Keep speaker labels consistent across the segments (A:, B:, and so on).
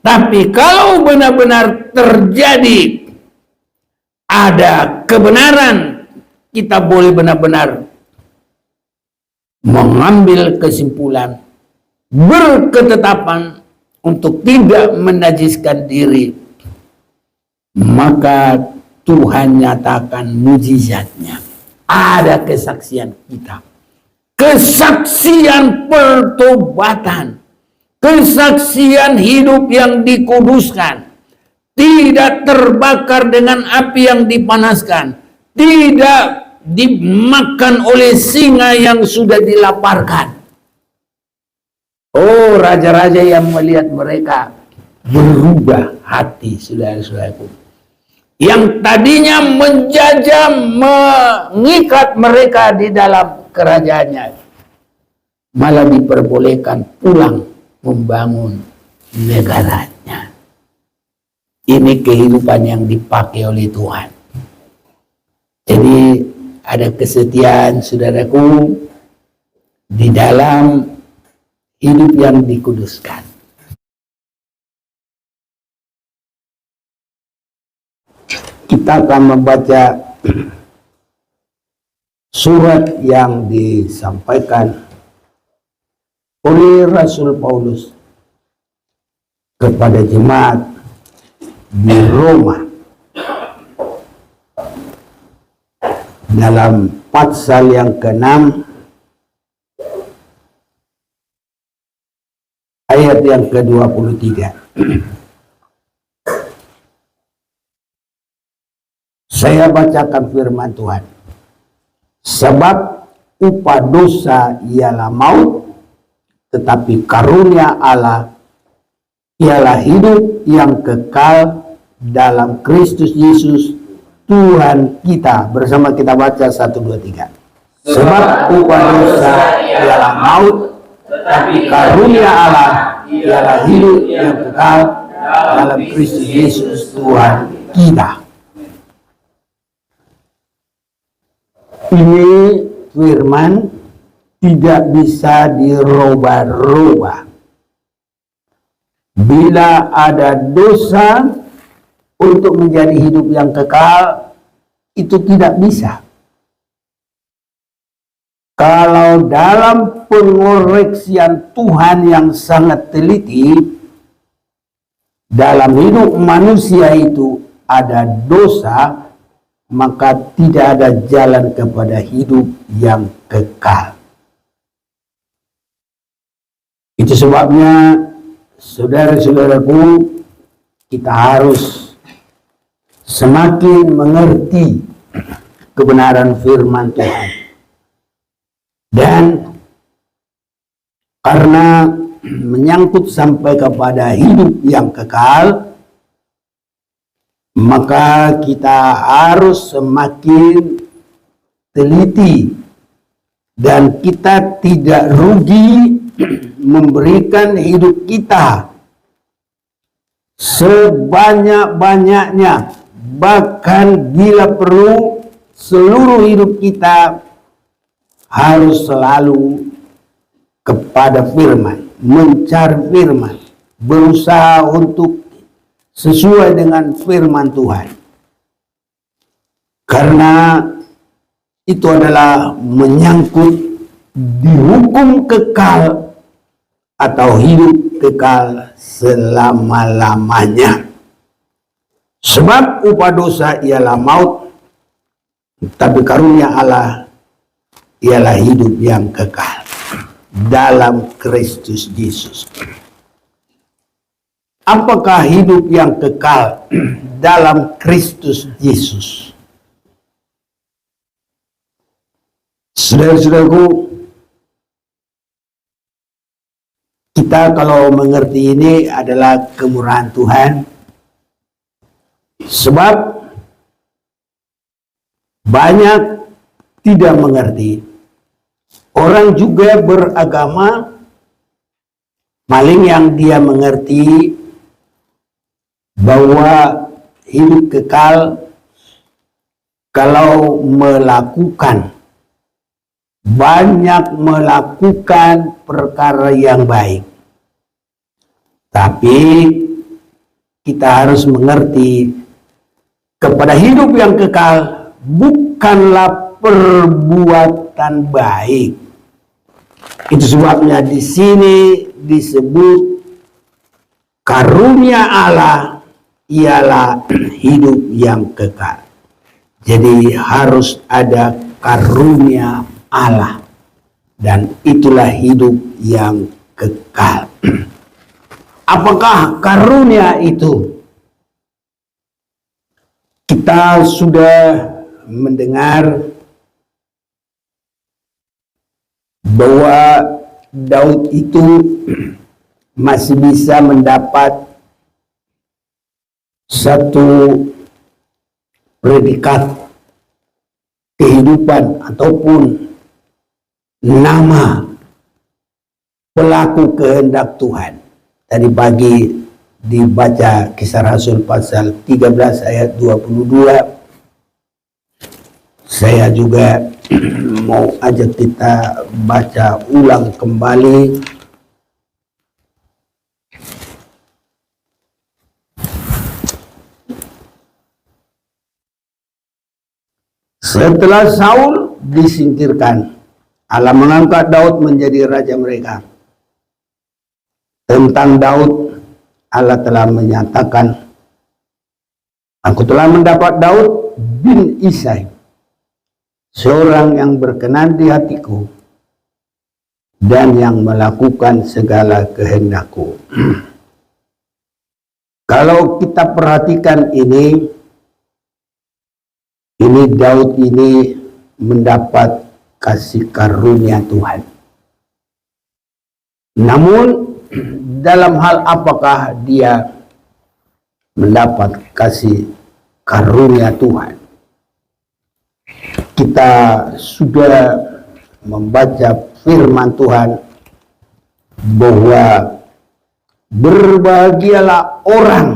A: Tapi kalau benar-benar terjadi ada kebenaran, kita boleh benar-benar mengambil kesimpulan, berketetapan untuk tidak menajiskan diri. Maka Tuhan nyatakan mujizatnya. Ada kesaksian kita. Kesaksian pertobatan. Kesaksian hidup yang dikuduskan. Tidak terbakar dengan api yang dipanaskan. Tidak dimakan oleh singa yang sudah dilaparkan. Oh, raja-raja yang melihat mereka berubah hati, saudara-saudaraku. Yang tadinya menjajah, mengikat mereka di dalam kerajaannya, malah diperbolehkan pulang membangun negaranya. Ini kehidupan yang dipakai oleh Tuhan. Jadi ada kesetiaan, saudaraku, di dalam hidup yang dikuduskan. Kita akan membaca surat yang disampaikan oleh Rasul Paulus kepada jemaat di Roma dalam pasal yang ke-6 ayat yang ke-23. Saya bacakan firman Tuhan. Sebab upah dosa ialah maut, tetapi karunia Allah ialah hidup yang kekal dalam Kristus Yesus Tuhan kita. Bersama kita baca 1, 2, 3. Sebab upah dosa ialah maut, tetapi karunia Allah ialah hidup yang kekal dalam Kristus Yesus Tuhan kita. Ini firman tidak bisa dirubah-rubah. Bila ada dosa untuk menjadi hidup yang kekal, itu tidak bisa. Kalau dalam pengoreksian Tuhan yang sangat teliti, dalam hidup manusia itu ada dosa, maka tidak ada jalan kepada hidup yang kekal. Itu sebabnya, saudara-saudaraku, kita harus semakin mengerti kebenaran firman Tuhan. Dan karena menyangkut sampai kepada hidup yang kekal, maka kita harus semakin teliti dan kita tidak rugi memberikan hidup kita sebanyak-banyaknya, bahkan bila perlu seluruh hidup kita harus selalu kepada firman, mencari firman, berusaha untuk sesuai dengan firman Tuhan. Karena itu adalah menyangkut dihukum kekal atau hidup kekal selama-lamanya. Sebab upah dosa ialah maut, tapi karunia Allah ialah hidup yang kekal dalam Kristus Yesus. Apakah hidup yang kekal dalam Kristus Yesus? Saudara-saudaraku, kita kalau mengerti ini adalah kemurahan Tuhan. Sebab banyak tidak mengerti. Orang juga beragama, paling yang dia mengerti bahwa hidup kekal kalau banyak melakukan perkara yang baik. Tapi kita harus mengerti kepada hidup yang kekal bukanlah perbuatan baik. Itu sebabnya di sini disebut karunia Allah ialah hidup yang kekal. Jadi harus ada karunia Allah, dan itulah hidup yang kekal. Apakah karunia itu? Kita sudah mendengar bahwa Daud itu masih bisa mendapat satu predikat kehidupan ataupun nama pelaku kehendak Tuhan. Tadi pagi dibaca Kisah Rasul pasal 13 ayat 22. Saya juga mau ajak kita baca ulang kembali setelah Saul disingkirkan, Allah mengangkat Daud menjadi raja mereka. Tentang Daud, Allah telah menyatakan, aku telah mendapat Daud bin Isai, seorang yang berkenan di hatiku dan yang melakukan segala kehendakku. Kalau kita perhatikan ini Daud ini mendapat kasih karunia Tuhan. Namun dalam hal apakah dia mendapat kasih karunia Tuhan? Kita sudah membaca firman Tuhan bahwa berbahagialah orang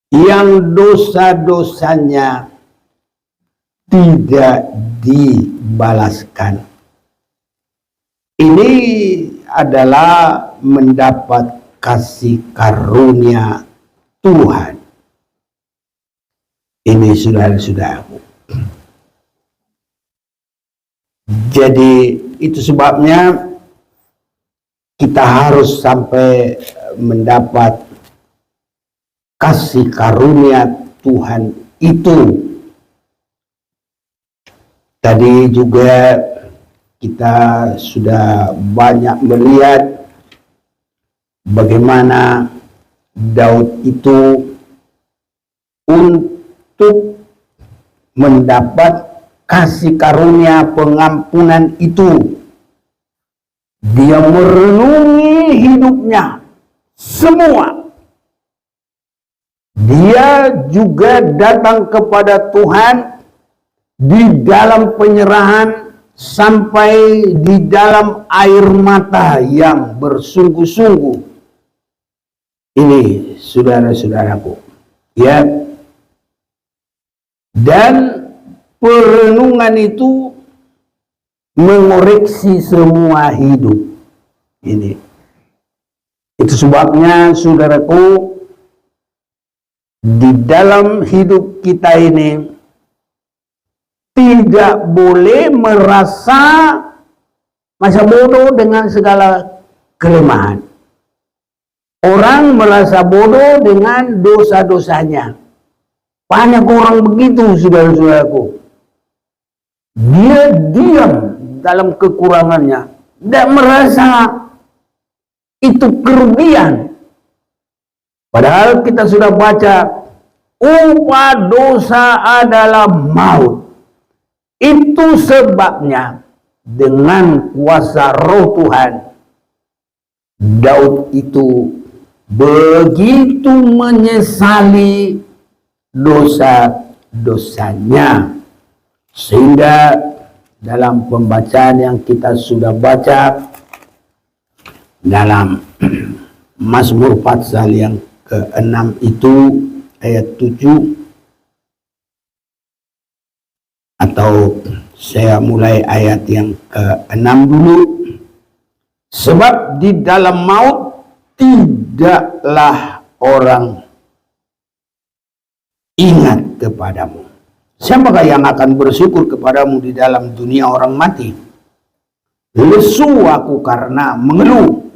A: yang dosa-dosanya tidak dibalaskan. Ini adalah mendapat kasih karunia Tuhan. Ini saudara-saudaraku. Jadi itu sebabnya kita harus sampai mendapat kasih karunia Tuhan itu. Tadi juga kita sudah banyak melihat bagaimana Daud itu untuk mendapat kasih karunia pengampunan itu, dia merenungi hidupnya semua. Dia juga datang kepada Tuhan di dalam penyerahan sampai di dalam air mata yang bersungguh-sungguh. Ini saudara-saudaraku, ya. Dan perenungan itu mengoreksi semua hidup. Ini. Itu sebabnya saudaraku, di dalam hidup kita ini tidak boleh merasa masa bodoh dengan segala kelemahan. Orang merasa bodoh dengan dosa-dosanya. Banyak orang begitu, saudara-saudaraku. Dia diam dalam kekurangannya, tidak merasa itu kerugian. Padahal kita sudah baca, upah dosa adalah maut. Itu sebabnya dengan kuasa Roh Tuhan, Daud itu begitu menyesali dosa-dosanya, sehingga dalam pembacaan yang kita sudah baca dalam Mazmur pasal yang ke-6 itu ayat 7, atau saya mulai ayat yang ke-6 dulu. Sebab di dalam maut tidaklah orang ingat kepadamu. Siapakah yang akan bersyukur kepadamu di dalam dunia orang mati? Lesu aku karena mengeluh.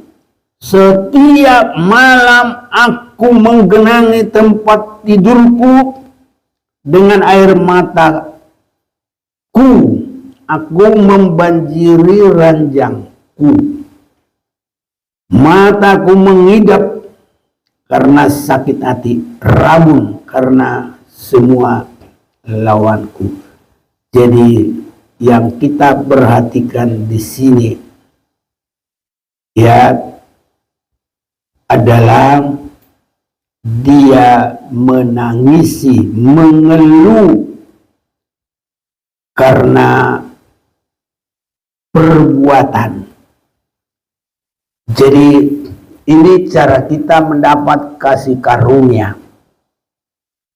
A: Setiap malam aku menggenangi tempat tidurku dengan air mataku. Aku membanjiri ranjangku. Mataku mengidap karena sakit hati, rabun karena semua lawanku. Jadi yang kita perhatikan di sini ya adalah dia menangisi, mengeluh karena perbuatan. Jadi ini cara kita mendapat kasih karunia.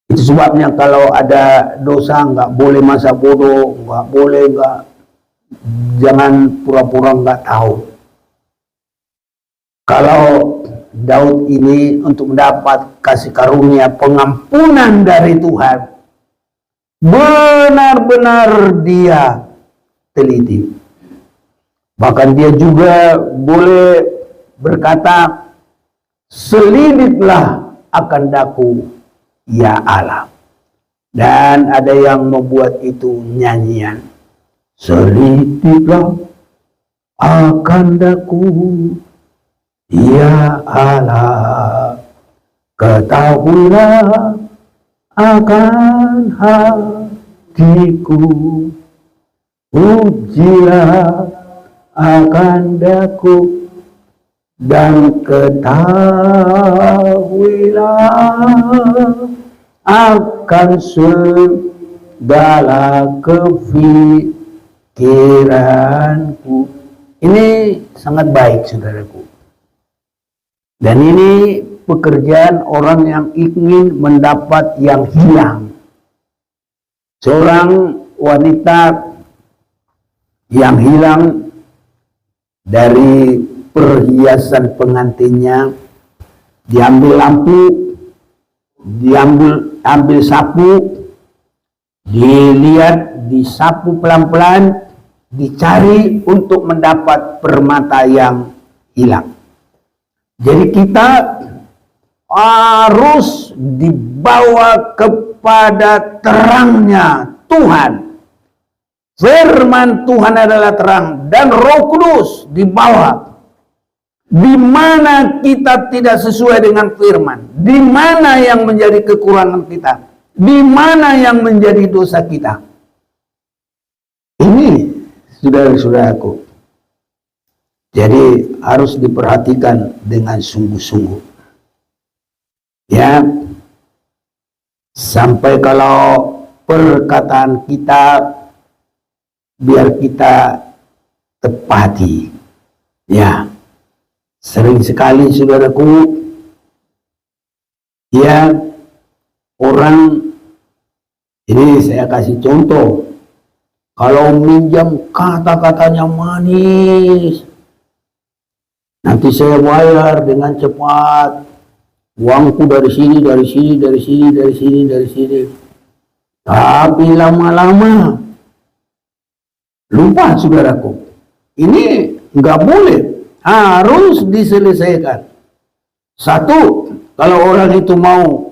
A: Itu sebabnya kalau ada dosa nggak boleh masa bodoh, jangan pura-pura nggak tahu. Kalau Daud ini untuk mendapat kasih karunia pengampunan dari Tuhan, benar-benar dia teliti. Bahkan dia juga boleh berkata, selidiklah akan daku ya Allah. Dan ada yang membuat itu nyanyian, selidiklah akan daku ya Allah, ketahuilah akan hatiku, ujilah akan daku, dan ketahuilah akan segala kefikiranku. Ini sangat baik, saudaraku. Dan ini pekerjaan orang yang ingin mendapat yang hilang. Seorang wanita yang hilang dari perhiasan pengantinnya, diambil lampu, diambil sapu, dilihat, disapu pelan-pelan, dicari untuk mendapat permata yang hilang. Jadi kita harus dibawa kepada terangnya Tuhan. Firman Tuhan adalah terang, dan Roh Kudus dibawa. Di mana kita tidak sesuai dengan firman, di mana yang menjadi kekurangan kita, di mana yang menjadi dosa kita. Ini saudara-saudaraku, jadi harus diperhatikan dengan sungguh-sungguh. Ya, sampai kalau perkataan kita biar kita tepati. Ya, sering sekali saudaraku, ya orang, ini saya kasih contoh, kalau minjam kata-katanya manis, nanti saya bayar dengan cepat, uangku dari sini, dari sini, dari sini, dari sini, dari sini. Tapi lama-lama lupa saudaraku, ini nggak boleh, harus diselesaikan. Satu, kalau orang itu mau,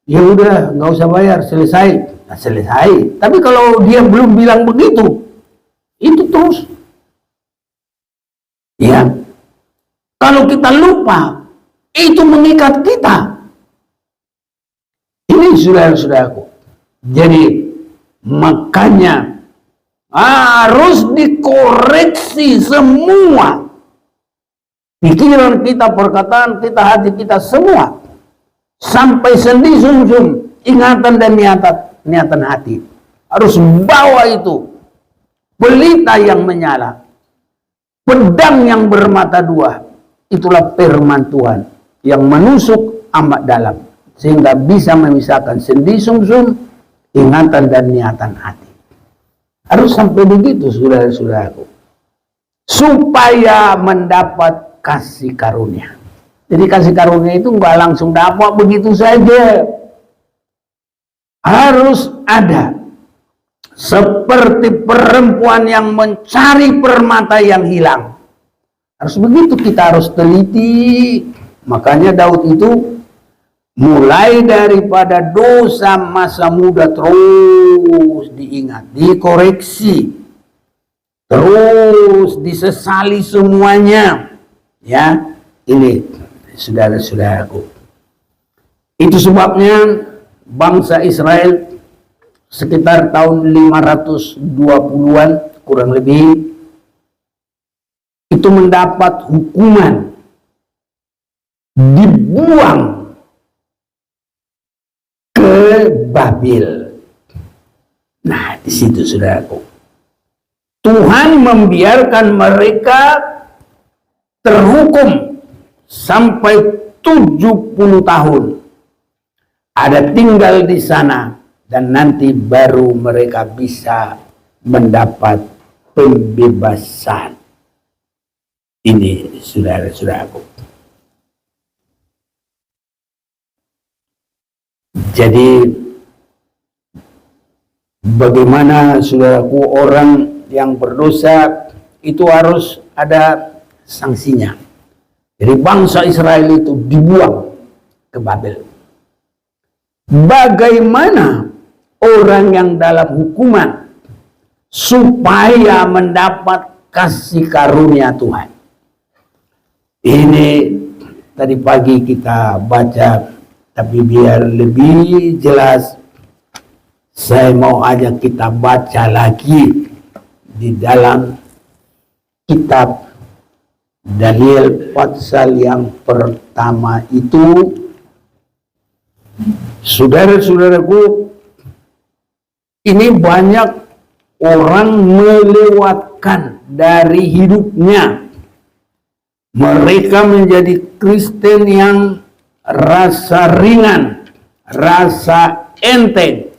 A: ya udah nggak usah bayar, selesai, nah, selesai. Tapi kalau dia belum bilang begitu, itu terus. Ya, kalau kita lupa, itu mengikat kita. Ini saudara-saudaraku. Jadi makanya harus dikoreksi semua pikiran kita, perkataan kita, hati kita, semua sampai sendi sumsum, ingatan dan niatan hati. Harus bawa itu pelita yang menyala, pedang yang bermata dua. Itulah firman Tuhan yang menusuk amat dalam, sehingga bisa memisahkan sendi sumsum, ingatan dan niatan hati. Harus sampai begitu saudara-saudaraku, supaya mendapat kasih karunia. Jadi kasih karunia itu nggak langsung dapat begitu saja. Harus ada. Seperti perempuan yang mencari permata yang hilang. Harus begitu, kita harus teliti. Makanya Daud itu mulai daripada dosa masa muda terus diingat, dikoreksi, terus disesali semuanya. Ya, ini saudara-saudaraku. Itu sebabnya bangsa Israel sekitar tahun 520-an kurang lebih itu mendapat hukuman, dibuang ke Babel. Nah, di situ saudaraku, Tuhan membiarkan mereka terhukum sampai 70 tahun. Ada tinggal di sana dan nanti baru mereka bisa mendapat pembebasan. Ini saudara-saudaraku. Jadi bagaimana saudaraku, orang yang berdosa itu harus ada sanksinya. Jadi bangsa Israel itu dibuang ke Babel. Bagaimana orang yang dalam hukuman supaya mendapat kasih karunia Tuhan? Ini tadi pagi kita baca, tapi biar lebih jelas saya mau ajak kita baca lagi di dalam kitab Daniel pasal yang pertama itu. Saudara-saudaraku, ini banyak orang melewatkan dari hidupnya. Mereka menjadi Kristen yang rasa ringan, rasa enteng.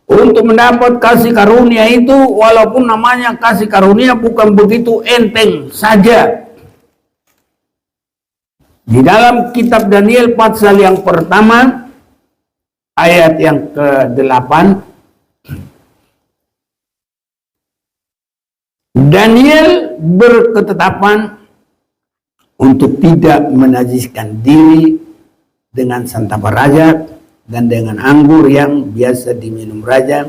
A: Untuk mendapat kasih karunia itu, walaupun namanya kasih karunia, bukan begitu enteng saja. Di dalam kitab Daniel pasal yang pertama, ayat yang ke-8, Daniel berketetapan untuk tidak menajiskan diri dengan santapan raja dan dengan anggur yang biasa diminum raja.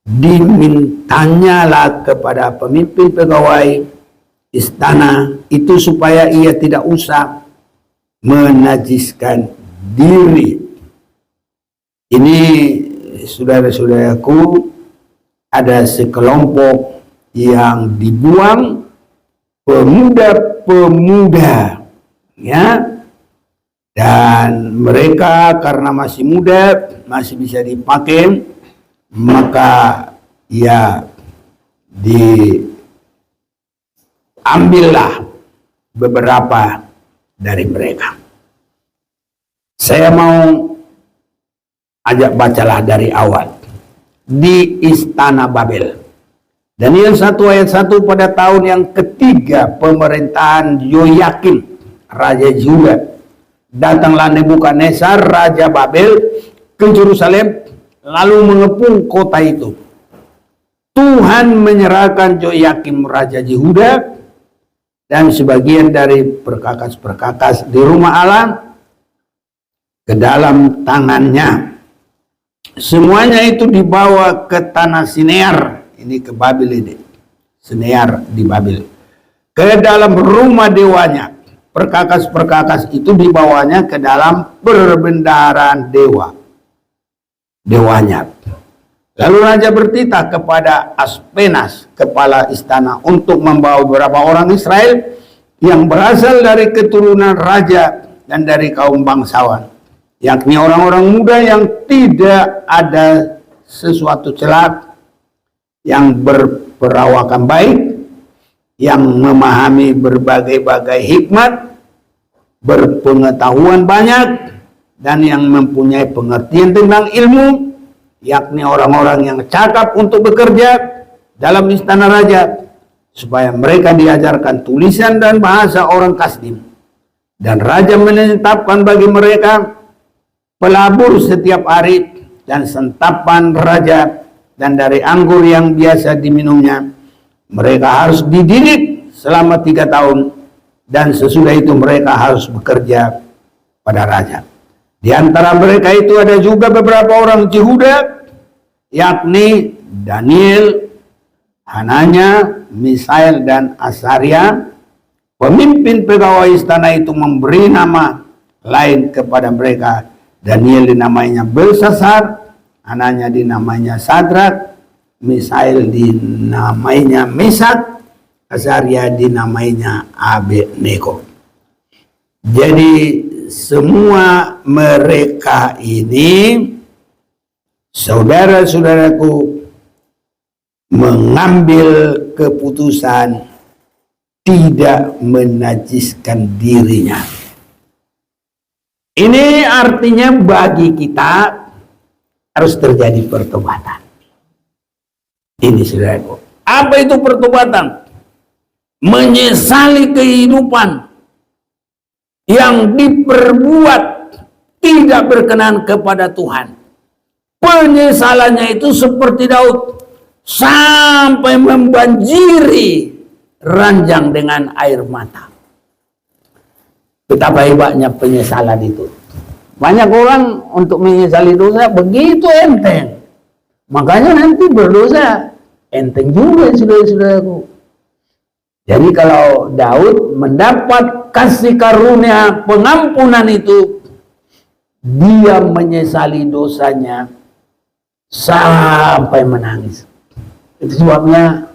A: Dimintanyalah kepada pemimpin pegawai istana itu supaya ia tidak usah menajiskan diri. Ini saudara-saudaraku, ada sekelompok yang dibuang, pemuda-pemuda, ya, dan mereka karena masih muda, masih bisa dipakai, maka ya diambillah beberapa dari mereka. Saya mau ajak bacalah dari awal. Di istana Babel. Daniel 1 ayat 1, pada tahun yang ketiga pemerintahan Yoyakim, Raja Yehuda, datanglah Nebukadnezar, Raja Babel, ke Yerusalem, lalu mengepung kota itu. Tuhan menyerahkan Yoyakim, Raja Yehuda, dan sebagian dari perkakas-perkakas di rumah Allah ke dalam tangannya. Semuanya itu dibawa ke tanah Sinear, ini ke Babel ini, Sinear di Babel, ke dalam rumah dewanya. Perkakas-perkakas itu dibawanya ke dalam perbendaharaan dewanya. Lalu raja bertitah kepada Aspenas, kepala istana, untuk membawa beberapa orang Israel yang berasal dari keturunan raja dan dari kaum bangsawan, yakni orang-orang muda yang tidak ada sesuatu celah, yang berperawakan baik, yang memahami berbagai-bagai hikmat, berpengetahuan banyak, dan yang mempunyai pengertian tentang ilmu, yakni orang-orang yang cakap untuk bekerja dalam istana raja, supaya mereka diajarkan tulisan dan bahasa orang Kasdim, Dan raja menetapkan bagi mereka pelabur setiap hari dan santapan raja, dan dari anggur yang biasa diminumnya mereka harus dididik selama 3 tahun, dan sesudah itu mereka harus bekerja pada raja. Di antara mereka itu ada juga beberapa orang Yehuda, yakni Daniel, Hananya, Misael, dan Asaria. Pemimpin pegawai istana itu memberi nama lain kepada mereka. Daniel dinamainya Belsasar, Hananya dinamainya Sadrak, Misael dinamainya Mesak, Asaria dinamainya Abednego. Jadi semua mereka ini, saudara-saudaraku, mengambil keputusan tidak menajiskan dirinya. Ini artinya bagi kita harus terjadi pertobatan. Ini saudaraku. Apa itu pertobatan? Menyesali kehidupan yang diperbuat tidak berkenan kepada Tuhan. Penyesalannya itu seperti Daud, sampai membanjiri ranjang dengan air mata. Betapa hebatnya penyesalan itu. Banyak orang untuk menyesali dosa begitu enteng. Makanya nanti berdosa enteng juga, saudara-saudaraku. Jadi kalau Daud mendapat kasih karunia pengampunan itu, dia menyesali dosanya sampai menangis. Itu sebabnya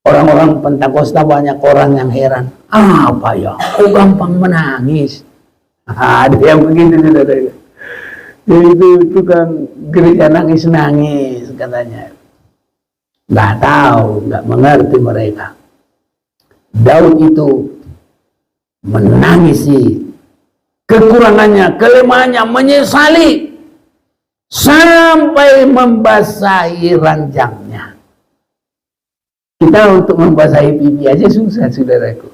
A: orang-orang Pentakosta banyak orang yang heran. Apa ya? Kok gampang menangis? Ada yang begitu, saudara. Jadi itu kan gereja nangis-nangis katanya. Nggak tahu, nggak mengerti mereka. Daud itu menangisi kekurangannya, kelemahannya, menyesali sampai membasahi ranjangnya. Kita untuk membasahi pipi aja susah, saudaraku,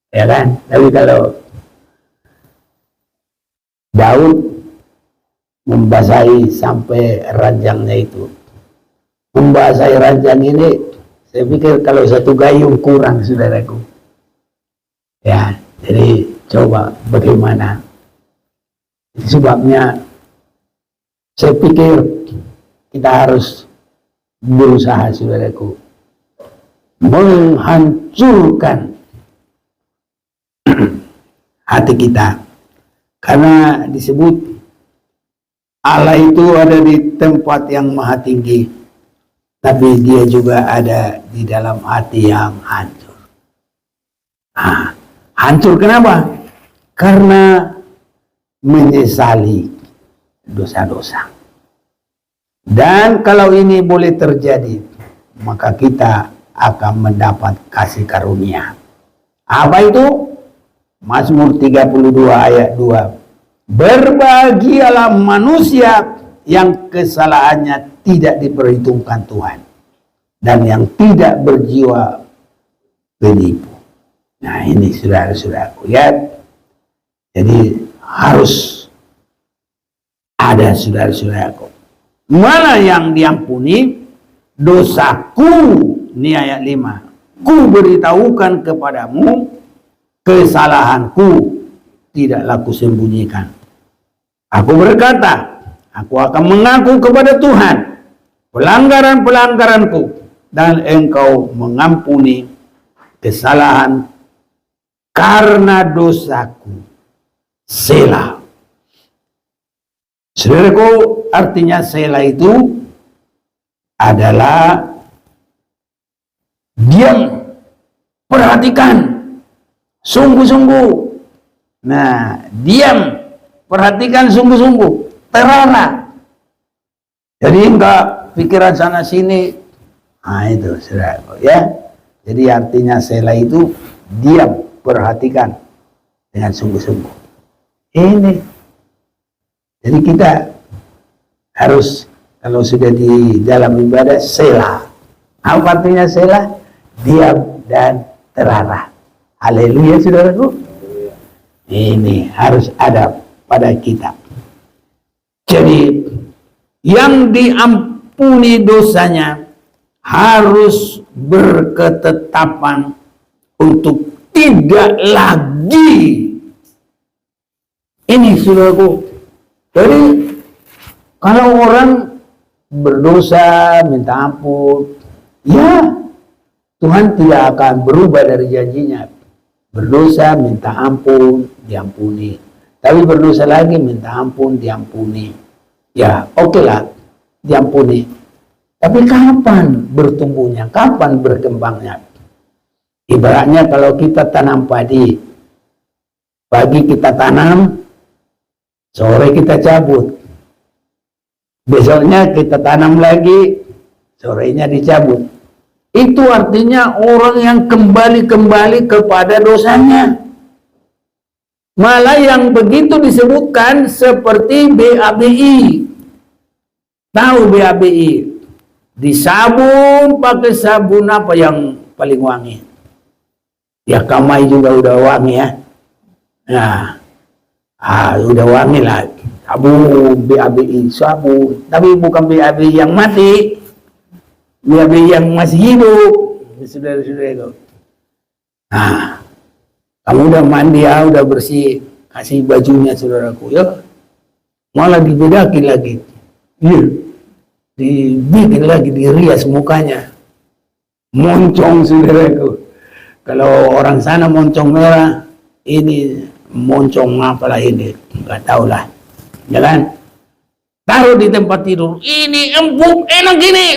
A: ya kan? Tapi kalau Daud membasahi sampai ranjangnya itu, membasahi ranjang ini, saya pikir kalau satu gayung kurang, saudaraku. Ya, jadi coba bagaimana? Sebabnya saya pikir kita harus berusaha, saudaraku, menghancurkan hati kita. Karena disebut Allah itu ada di tempat yang maha tinggi, tapi dia juga ada di dalam hati yang hancur. Hancur kenapa? Karena menyesali dosa-dosa. Dan kalau ini boleh terjadi, maka kita akan mendapat kasih karunia. Apa itu? Mazmur 32 ayat 2. Berbahagialah manusia yang kesalahannya tidak diperhitungkan Tuhan, dan yang tidak berjiwa penipu. Nah ini saudara-saudaraku ya. Jadi harus ada, saudara-saudaraku. Mana yang diampuni? Dosaku, ini ayat 5. Ku beritahukan kepadamu, kesalahanku tidaklah kusembunyikan. Aku berkata, aku akan mengaku kepada Tuhan pelanggaran-pelanggaranku, dan engkau mengampuni kesalahan karena dosaku. Selah. Saudaraku, artinya selah itu adalah diam, perhatikan, sungguh-sungguh. Nah, diam, perhatikan sungguh-sungguh, terarah. Jadi enggak pikiran sana sini. Nah itu, saudaraku ya. Jadi artinya selah itu diam, perhatikan dengan sungguh-sungguh. Ini. Jadi kita harus, kalau sudah di dalam ibadah, selah. Apa artinya selah? Diam dan terarah. Haleluya, saudaraku. Ini harus ada pada kita. Jadi yang diampuni dosanya harus berketetapan untuk tidak lagi. Ini saudaraku. Jadi kalau orang berdosa minta ampun, ya Tuhan tidak akan berubah dari janjinya. Berdosa minta ampun, diampuni. Tapi berdosa lagi minta ampun, diampuni. Ya oke lah, diampuni. Tapi kapan bertumbuhnya? Kapan berkembangnya? Ibaratnya kalau kita tanam padi, pagi kita tanam, sore kita cabut. Besoknya kita tanam lagi, sorenya dicabut. Itu artinya orang yang kembali kepada dosanya. Malah yang begitu disebutkan seperti BABI. Tahu BABI? Disabun pakai sabun apa yang paling wangi? Ya Kamai juga udah wangi ya. Nah, udah wangi lah. Sabun BABI, sabun. Tapi bukan BABI yang mati. BABI yang masih hidup. Saudara-saudara itu. Nah, kamu udah mandi ya, udah bersih. Kasih bajunya saudaraku. Ya, malah dibedakin lagi. Iya. Dibikin lagi, dirias mukanya. Moncong saudaraku. Kalau orang sana moncong merah, ini moncong apalah ini, nggak tahu lah, ya kan? Taruh di tempat tidur, ini empuk, enak gini.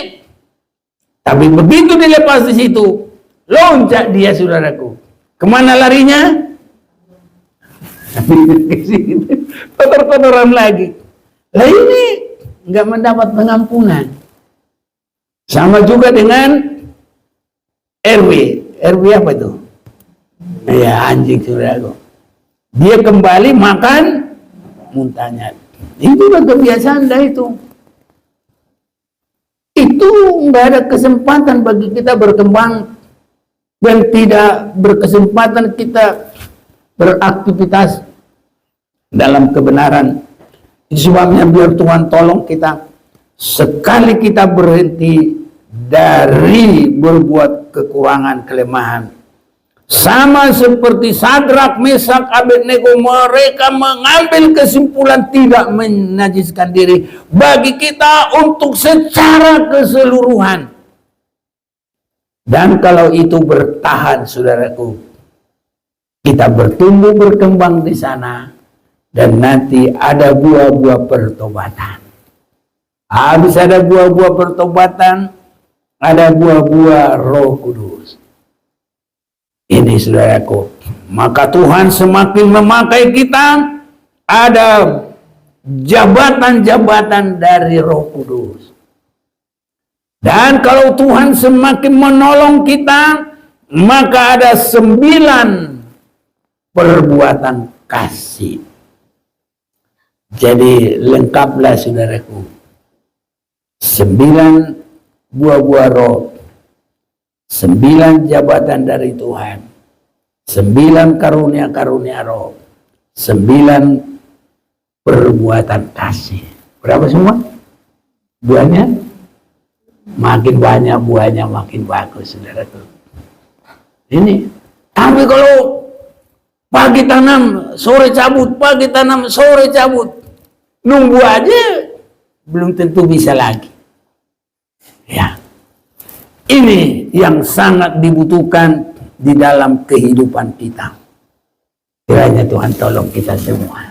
A: Tapi begitu dilepas di situ, loncat dia saudaraku. Kemana larinya? Kotor-kotoran lagi. Lah ini nggak mendapat pengampunan. Sama juga dengan RW. RW apa itu? Ya anjing saudaraku. Dia kembali makan muntahnya. Itu udah kebiasaan dah itu. Itu nggak ada kesempatan bagi kita berkembang dan tidak berkesempatan kita beraktivitas dalam kebenaran. Itu sebabnya biar Tuhan tolong kita, sekali kita berhenti dari berbuat kekurangan, kelemahan, sama seperti Sadrak, Mesak, Abednego, mereka mengambil kesimpulan tidak menajiskan diri. Bagi kita untuk secara keseluruhan. Dan kalau itu bertahan, saudaraku, kita bertumbuh berkembang di sana, dan nanti ada buah-buah pertobatan. Habis ada buah-buah pertobatan, ada buah-buah Roh Kudus. Ini saudaraku, maka Tuhan semakin memakai kita, ada jabatan-jabatan dari Roh Kudus. Dan kalau Tuhan semakin menolong kita, maka ada 9 perbuatan kasih. Jadi lengkaplah saudaraku, 9 buah-buah roh, 9 jabatan dari Tuhan, 9 karunia-karunia roh, 9 perbuatan kasih. Berapa semua? Buahnya? Makin banyak buahnya makin bagus, saudaraku. Ini. Tapi kalau pagi tanam, sore cabut, pagi tanam, sore cabut, nunggu aja, belum tentu bisa lagi. Ya. Ini yang sangat dibutuhkan di dalam kehidupan kita. Kiranya Tuhan tolong kita semua.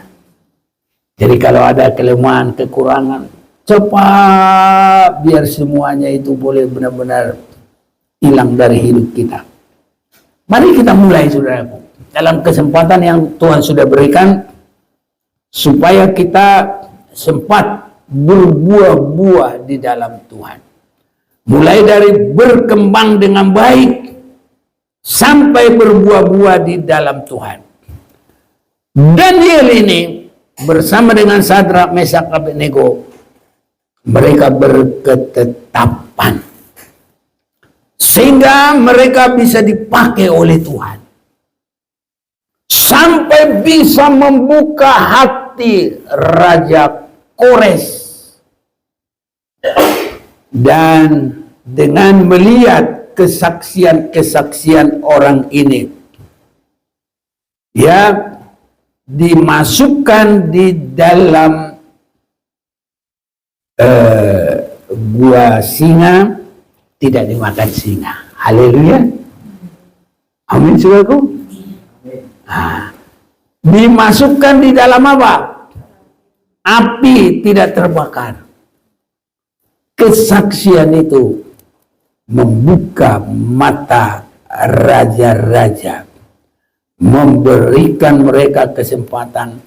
A: Jadi kalau ada kelemahan, kekurangan, cepat biar semuanya itu boleh benar-benar hilang dari hidup kita. Mari kita mulai saudaraku. Dalam kesempatan yang Tuhan sudah berikan, supaya kita sempat berbuah-buah di dalam Tuhan. Mulai dari berkembang dengan baik sampai berbuah-buah di dalam Tuhan. Daniel ini bersama dengan Sadrak, Mesak, Abednego, mereka berketetapan sehingga mereka bisa dipakai oleh Tuhan. sampai bisa membuka hati Raja Kores. Dan dengan melihat kesaksian-kesaksian orang ini, ya, dimasukkan di dalam gua singa, tidak dimakan singa. Haleluya. Amin, saudaraku. Nah, dimasukkan di dalam apa? Api, tidak terbakar. Kesaksian itu membuka mata raja-raja, memberikan mereka kesempatan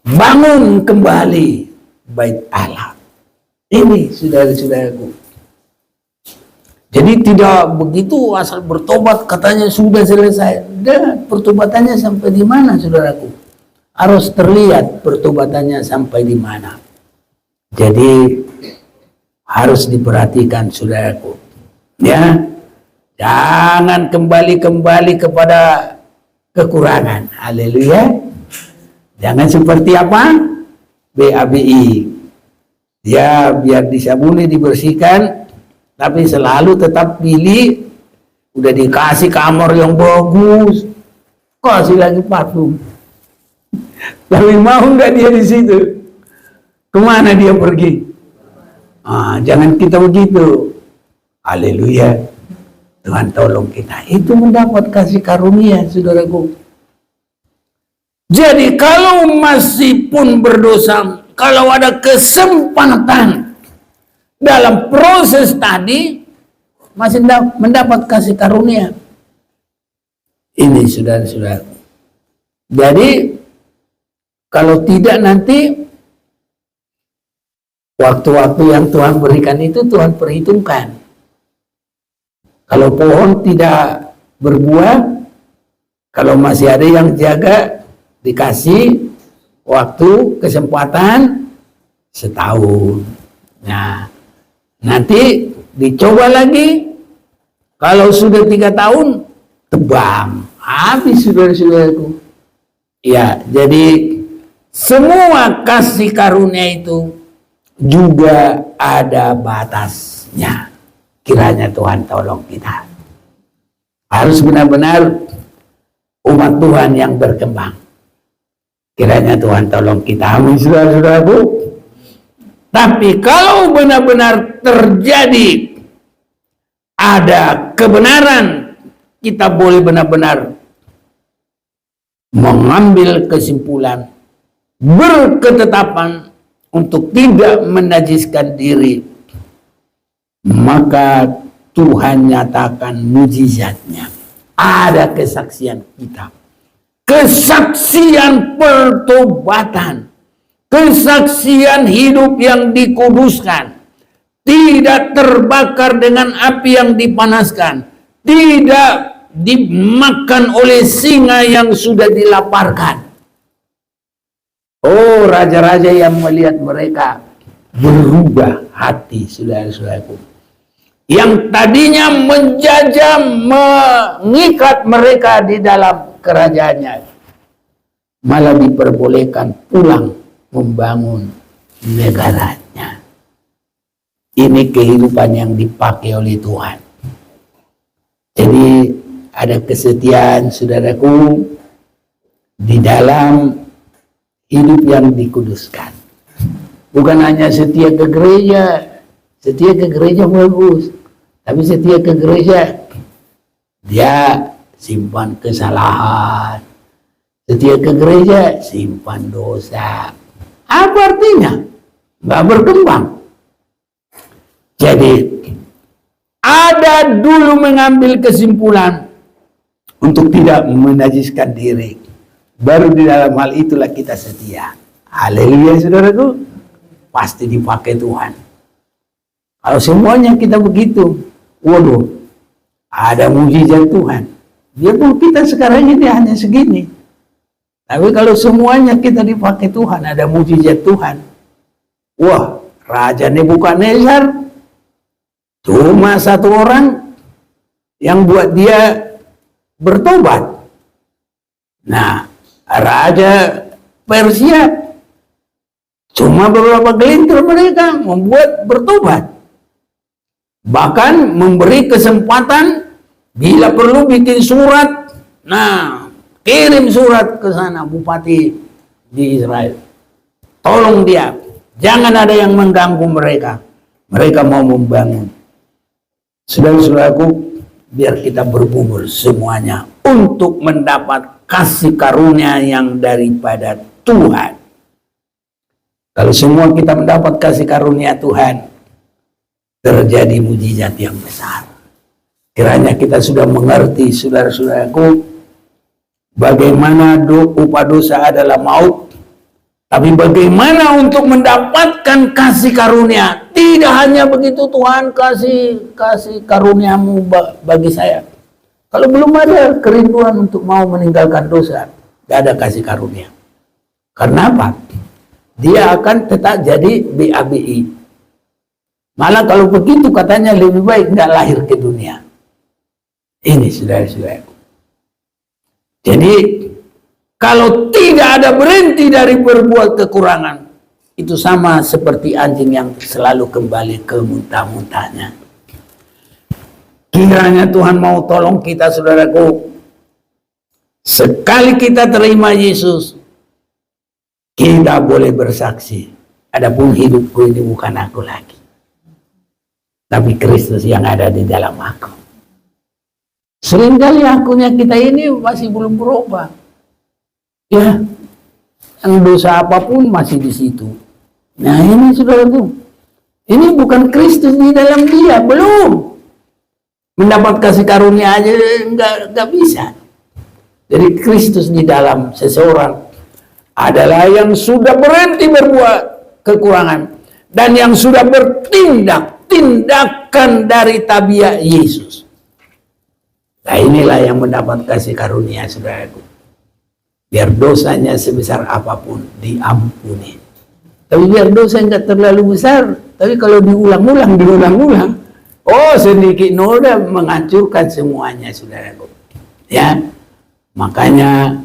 A: bangun kembali bait Allah. Ini saudara-saudaraku. Jadi tidak begitu asal bertobat katanya sudah selesai. Dan pertobatannya sampai di mana, saudaraku? Harus terlihat pertobatannya sampai di mana. Jadi harus diperhatikan, saudaraku. Ya, jangan kembali kepada kekurangan. Haleluya. Jangan seperti apa? BABI. Ya, biar disabuni, dibersihkan, tapi selalu tetap pilih. Udah dikasih kamar yang bagus, kasih lagi parfum. Tapi mau nggak dia di situ? Kemana dia pergi? Jangan kita begitu. Haleluya. Tuhan tolong kita. Itu mendapat kasih karunia, saudaraku. Jadi kalau masih pun berdosa, kalau ada kesempatan dalam proses tadi, masih mendapat kasih karunia. Ini saudara-saudaraku. Jadi kalau tidak, nanti waktu-waktu yang Tuhan berikan itu Tuhan perhitungkan. Kalau pohon tidak berbuah, kalau masih ada yang jaga, dikasih waktu, kesempatan setahun. Nah, nanti dicoba lagi. Kalau sudah 3 tahun, tebang. Habis, saudara-saudaraku. Ya, jadi semua kasih karunia itu juga ada batasnya. Kiranya Tuhan tolong kita. Harus benar-benar umat Tuhan yang berkembang. Kiranya Tuhan tolong kita. Amin, saudara-saudaraku. Tapi kalau benar-benar terjadi ada kebenaran, kita boleh benar-benar mengambil kesimpulan, berketetapan untuk tidak menajiskan diri, maka Tuhan nyatakan mujizatnya. Ada kesaksian kita, kesaksian pertobatan, kesaksian hidup yang dikuduskan, tidak terbakar dengan api yang dipanaskan, tidak dimakan oleh singa yang sudah dilaparkan. Oh, raja-raja yang melihat mereka berubah hati, saudara-saudaraku. Yang tadinya menjajah, mengikat mereka di dalam kerajaannya, malah diperbolehkan pulang membangun negaranya. Ini kehidupan yang dipakai oleh Tuhan. Jadi ada kesetiaan, saudaraku, di dalam hidup yang dikuduskan. Bukan hanya setia ke gereja bagus, tapi setia ke gereja dia simpan kesalahan, setia ke gereja simpan dosa. Apa artinya? Nggak berkembang. Jadi ada dulu mengambil kesimpulan untuk tidak menajiskan diri. Baru di dalam hal itulah kita setia. Haleluya, saudaraku. Pasti dipakai Tuhan. Kalau semuanya kita begitu, waduh, ada mujizat Tuhan. Biarpun kita sekarang ini hanya segini, tapi kalau semuanya kita dipakai Tuhan, ada mujizat Tuhan. Wah, Raja Nebukadnezar cuma 1 orang yang buat dia bertobat. Nah, raja Persia. Cuma beberapa gelintir mereka membuat bertobat. Bahkan memberi kesempatan bila perlu bikin surat. Nah, kirim surat ke sana bupati di Israel. Tolong dia, jangan ada yang mengganggu mereka. Mereka mau membangun. Saudara-saudaraku, biar kita bergumul semuanya untuk mendapat kasih karunia yang daripada Tuhan. Kalau semua kita mendapat kasih karunia Tuhan, terjadi mujizat yang besar. Kiranya kita sudah mengerti, saudara-saudaraku, bagaimana upah dosa adalah maut, tapi bagaimana untuk mendapatkan kasih karunia. Tidak hanya begitu, Tuhan kasih karuniamu bagi saya. Kalau belum ada kerinduan untuk mau meninggalkan dosa, tidak ada kasih karunia. Karena apa? Dia akan tetap jadi BABI. Malah kalau begitu katanya lebih baik tidak lahir ke dunia. Ini saudara-saudaraku. Jadi kalau tidak ada berhenti dari berbuat kekurangan, itu sama seperti anjing yang selalu kembali ke muntah-muntahnya. Kiranya Tuhan mau tolong kita, saudaraku. Sekali kita terima Yesus, kita boleh bersaksi. Adapun hidupku ini bukan aku lagi, tapi Kristus yang ada di dalam aku. Seringkali akunya kita ini masih belum berubah. Ya, yang dosa apapun masih di situ. Nah ini saudaraku, ini bukan Kristus di dalam dia, belum. Mendapat kasih karunia aja nggak bisa. Jadi Kristus di dalam seseorang adalah yang sudah berhenti berbuat kekurangan dan yang sudah bertindak tindakan dari tabiat Yesus. Nah inilah yang mendapat kasih karunia, saudaraku. Biar dosanya sebesar apapun diampuni. Tapi biar dosa nggak terlalu besar, tapi kalau diulang-ulang, oh sedikit noda menghancurkan semuanya, saudaraku. Ya, makanya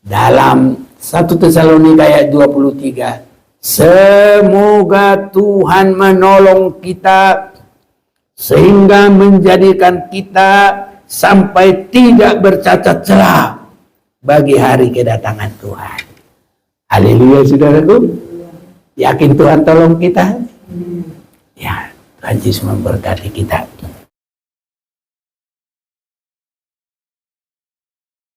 A: dalam 1 Tesalonika ayat 23, semoga Tuhan menolong kita sehingga menjadikan kita sampai tidak bercacat celah bagi hari kedatangan Tuhan. Haleluya, saudaraku. Yakin Tuhan tolong kita? Ya, Tuhan Yesus memberkati kita.